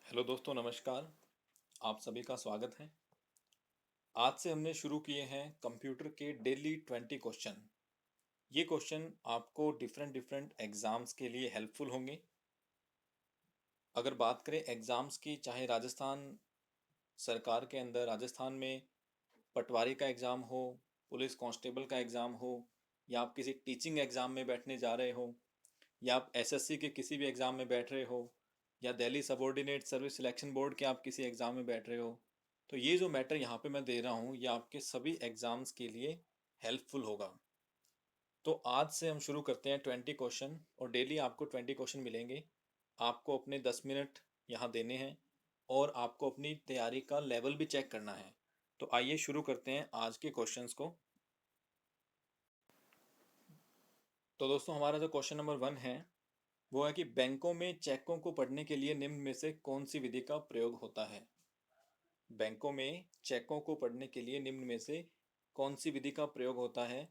Hello दोस्तों, नमस्कार। आप सभी का स्वागत है। आज से हमने शुरू किए हैं कंप्यूटर के डेली 20 क्वेश्चन। ये क्वेश्चन आपको डिफरेंट डिफरेंट एग्ज़ाम्स के लिए हेल्पफुल होंगे। अगर बात करें एग्ज़ाम्स की, चाहे राजस्थान सरकार के अंदर राजस्थान में पटवारी का एग्ज़ाम हो, पुलिस कांस्टेबल का एग्ज़ाम हो, या आप किसी टीचिंग एग्ज़ाम में बैठने जा रहे हो, या आप एसएससी के किसी भी एग्ज़ाम में बैठ रहे हो, या Delhi subordinate service selection board के आप किसी एग्ज़ाम में बैठ रहे हो, तो ये जो मैटर यहाँ पे मैं दे रहा हूँ ये आपके सभी एग्ज़ाम्स के लिए हेल्पफुल होगा। तो आज से हम शुरू करते हैं 20 क्वेश्चन, और डेली आपको 20 क्वेश्चन मिलेंगे। आपको अपने 10 मिनट यहाँ देने हैं और आपको अपनी तैयारी का लेवल भी चेक करना है। तो आइए शुरू करते हैं आज के क्वेश्चंस को। तो दोस्तों, हमारा जो क्वेश्चन नंबर 1 है वो है कि बैंकों में चेकों को पढ़ने के लिए निम्न में से कौन सी विधि का प्रयोग होता है। बैंकों में चेकों को पढ़ने के लिए निम्न में से कौन सी विधि का प्रयोग होता है।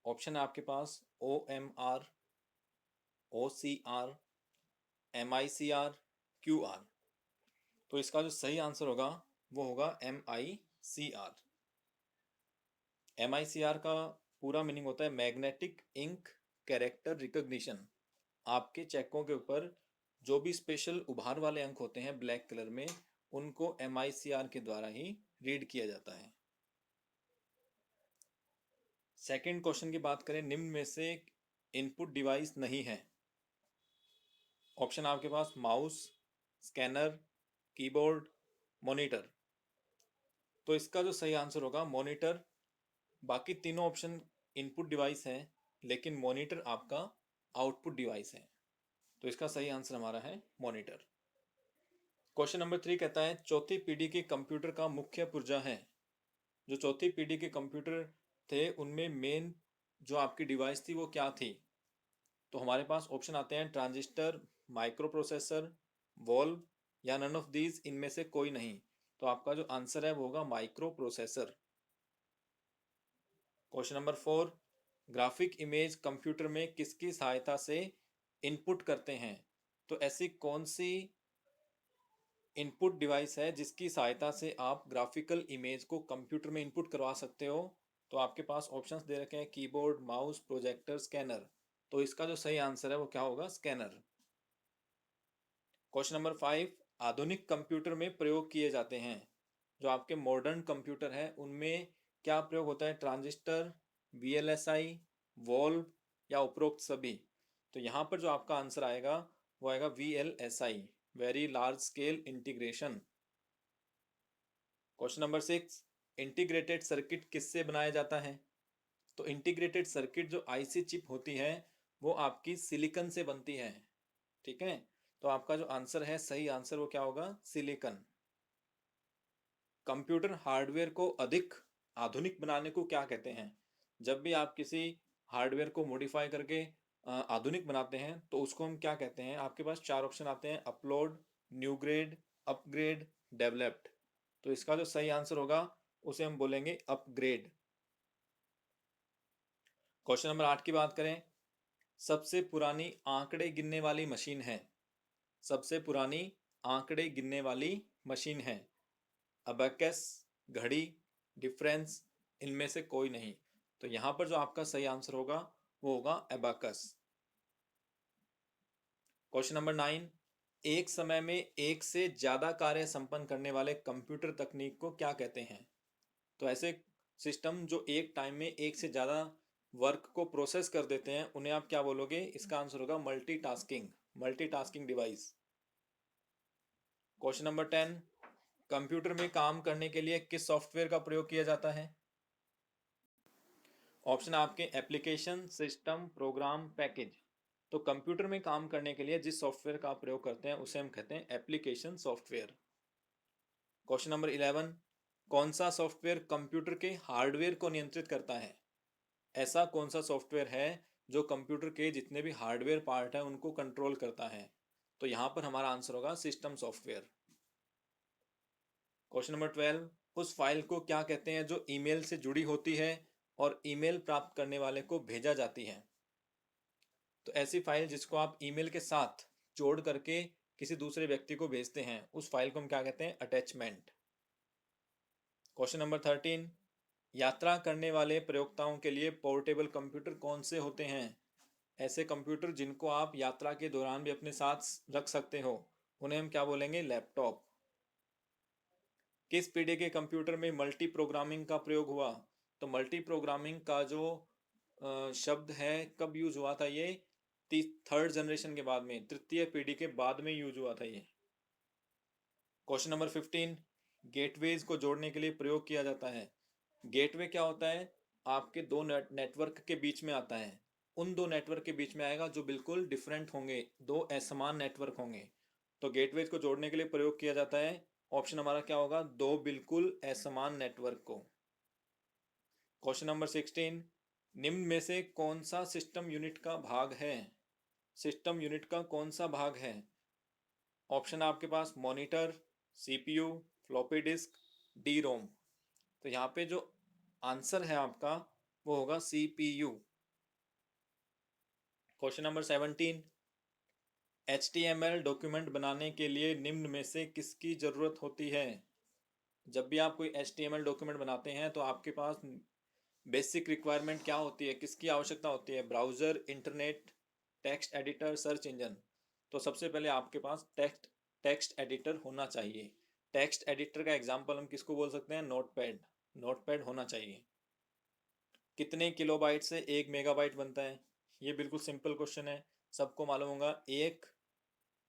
ऑप्शन है आपके पास OMR, OCR, MICR, QR। तो इसका जो सही आंसर होगा वो होगा MICR। MICR का पूरा मीनिंग होता है मैग्नेटिक इंक कैरेक्टर रिकॉग्निशन। आपके चेकों के ऊपर जो भी स्पेशल उभार वाले अंक होते हैं ब्लैक कलर में, उनको MICR के द्वारा ही रीड किया जाता है। सेकंड क्वेश्चन की बात करें, निम्न में से इनपुट डिवाइस नहीं है। ऑप्शन आपके पास माउस, स्कैनर, कीबोर्ड, मॉनिटर। तो इसका जो सही आंसर होगा मॉनिटर। बाकी तीनों ऑप्शन इनपुट डिवाइस हैं, लेकिन मॉनिटर आपका आउटपुट डिवाइस है। तो इसका सही आंसर हमारा है मॉनिटर। क्वेश्चन नंबर 3 कहता है चौथी पीढ़ी के कंप्यूटर का मुख्य पुर्जा है। जो चौथी पीढ़ी के कंप्यूटर थे उनमें मेन जो आपकी डिवाइस थी वो क्या थी। तो हमारे पास ऑप्शन आते हैं ट्रांजिस्टर, माइक्रो प्रोसेसर, वॉल्व, या नन ऑफ दीज इनमें से कोई नहीं। तो आपका जो आंसर है वो होगा micro processor. Question number 4, graphic image computer में किसकी सहायता से इनपुट करते हैं। तो ऐसी कौन सी इनपुट डिवाइस है जिसकी सहायता से आप ग्राफिकल इमेज को कंप्यूटर में इनपुट करवा सकते हो। तो आपके पास ऑप्शंस दे रखे हैं कीबोर्ड, माउस, प्रोजेक्टर, स्कैनर। तो इसका जो सही आंसर है वो क्या होगा, स्कैनर। क्वेश्चन नंबर 5, आधुनिक कंप्यूटर में प्रयोग किए जाते हैं। जो आपके मॉडर्न कंप्यूटर है उनमें क्या प्रयोग होता है, ट्रांजिस्टर, VLSI, वॉल्व, या उपरोक्त सभी। तो यहाँ पर जो आपका आंसर आएगा वो आएगा VLSI, very large scale integration. Question number 6, integrated circuit किससे बनाया जाता है। तो इंटीग्रेटेड सर्किट जो आईसी चिप होती है वो आपकी सिलिकॉन से बनती है। ठीक है, तो आपका जो आंसर है, सही आंसर वो क्या होगा, सिलिकॉन। कंप्यूटर हार्डवेयर को अधिक आधुनिक बनाने को क्या कहते हैं। जब भी आप किसी हार्डवेयर को मॉडिफाई करके आधुनिक बनाते हैं तो उसको हम क्या कहते हैं। आपके पास चार ऑप्शन आते हैं, upload, new grade, upgrade, developed. तो इसका जो सही आंसर होगा उसे हम बोलेंगे अपग्रेड। क्वेश्चन नंबर 8 की बात करें, सबसे पुरानी आंकड़े गिनने वाली मशीन है। सबसे पुरानी आंकड़े गिनने वाली मशीन है, अबेकस, घड़ी, डिफरेंस, इनमें से कोई नहीं। तो यहां पर जो आपका सही आंसर होगा वो होगा एबाकस। क्वेश्चन नंबर 9, एक समय में एक से ज्यादा कार्य संपन्न करने वाले कंप्यूटर तकनीक को क्या कहते हैं। तो ऐसे सिस्टम जो एक टाइम में एक से ज्यादा वर्क को प्रोसेस कर देते हैं उन्हें आप क्या बोलोगे। इसका आंसर होगा multitasking, multitasking device. Question number 10, computer में काम करने के लिए किस सॉफ्टवेयर का प्रयोग किया जाता है। ऑप्शन आपके एप्लीकेशन, सिस्टम, प्रोग्राम, पैकेज। तो कंप्यूटर में काम करने के लिए जिस सॉफ्टवेयर का आप प्रयोग करते हैं उसे हम कहते हैं एप्लीकेशन सॉफ्टवेयर। क्वेश्चन नंबर 11, कौन सा सॉफ्टवेयर कंप्यूटर के हार्डवेयर को नियंत्रित करता है। ऐसा कौन सा सॉफ्टवेयर है जो कंप्यूटर के जितने भी हार्डवेयर पार्ट है उनको कंट्रोल करता है। तो यहां पर हमारा आंसर होगा सिस्टम सॉफ्टवेयर। क्वेश्चन नंबर 12, उस फाइल को क्या कहते हैं जो ईमेल से जुड़ी होती है और ईमेल प्राप्त करने वाले को भेजा जाती है। तो ऐसी फाइल जिसको आप ईमेल के साथ जोड़ करके किसी दूसरे व्यक्ति को भेजते हैं, उस फाइल को हम क्या कहते हैं? अटैचमेंट। क्वेश्चन नंबर 13, यात्रा करने वाले प्रयोक्ताओं के लिए पोर्टेबल कंप्यूटर कौन से होते हैं? ऐसे कंप्यूटर जिनको आप यात्रा के दौरान भी अपने साथ रख सकते हो, उन्हें हम क्या बोलेंगे? लैपटॉप। किस पीढ़ी के कंप्यूटर में मल्टी प्रोग्रामिंग का प्रयोग हुआ? तो मल्टी प्रोग्रामिंग का जो शब्द है कब यूज हुआ था? ये थर्ड जनरेशन के बाद में, तृतीय पीढ़ी के बाद में यूज हुआ था ये। क्वेश्चन नंबर 15, गेटवेज को जोड़ने के लिए प्रयोग किया जाता है। गेटवे क्या होता है? आपके दो नेटवर्क के बीच में आता है। उन दो नेटवर्क के बीच में आएगा जो बिल्कुल डिफरेंट होंगे, दो असमान नेटवर्क होंगे, तो गेटवेज को जोड़ने के लिए प्रयोग किया जाता है। ऑप्शन हमारा क्या होगा? दो बिल्कुल असमान नेटवर्क को। क्वेश्चन नंबर 16, निम्न में से कौन सा सिस्टम यूनिट का भाग है? सिस्टम यूनिट का कौन सा भाग है? ऑप्शन है आपके पास monitor, CPU, floppy disk, D ROM. तो यहाँ पे जो आंसर है आपका वो होगा CPU. Question number 17, HTML document बनाने के लिए निम्न में से किसकी ज़रूरत होती है? जब भी आप कोई HTML डॉक्यूमेंट बनाते हैं तो आपके पास बेसिक रिक्वायरमेंट क्या होती है, किसकी आवश्यकता होती है? Browser, internet, text editor, search engine. तो सबसे पहले आपके पास टेक्स्ट एडिटर होना चाहिए। टेक्स्ट एडिटर का एग्जांपल हम किसको बोल सकते हैं? नोटपैड। नोटपैड होना चाहिए। कितने किलोबाइट से 1 मेगाबाइट बनता है? ये बिल्कुल सिंपल क्वेश्चन है, सबको मालूम होगा। 1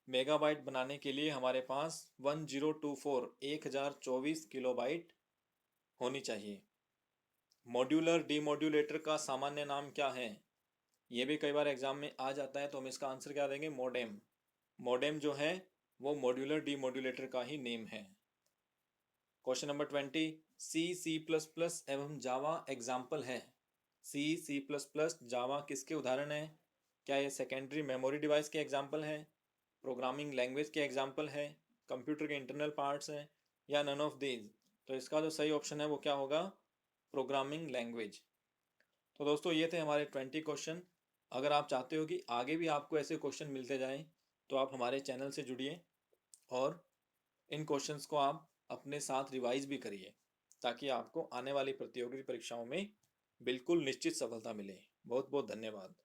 मेगाबाइट बनाने के लिए हमारे पास 1024 किलोबाइट होनी चाहिए। मॉड्यूलर डीमॉड्यूलेटर का सामान्य नाम क्या है? ये भी कई बार एग्जाम में आ जाता है, तो हम इसका आंसर क्या देंगे? मॉडेम। मॉडेम जो है वो मॉड्यूलर डीमॉड्यूलेटर का ही नेम है। क्वेश्चन नंबर 20, C++ एवं जावा एग्जाम्पल है। C++ जावा किसके उदाहरण है? क्या ये सेकेंडरी मेमोरी डिवाइस के एग्जाम्पल है, प्रोग्रामिंग लैंग्वेज के एग्जाम्पल है, कंप्यूटर के इंटरनल पार्ट्स हैं, या नन ऑफ दीज? तो इसका जो सही ऑप्शन है वो क्या होगा? Programming language. तो दोस्तों ये थे हमारे 20 क्वेश्चन। अगर आप चाहते हो कि आगे भी आपको ऐसे क्वेश्चन मिलते जाएं तो आप हमारे चैनल से जुड़िए और इन क्वेश्चंस को आप अपने साथ रिवाइज भी करिए, ताकि आपको आने वाली प्रतियोगी परीक्षाओं में बिल्कुल निश्चित सफलता मिले। बहुत बहुत धन्यवाद।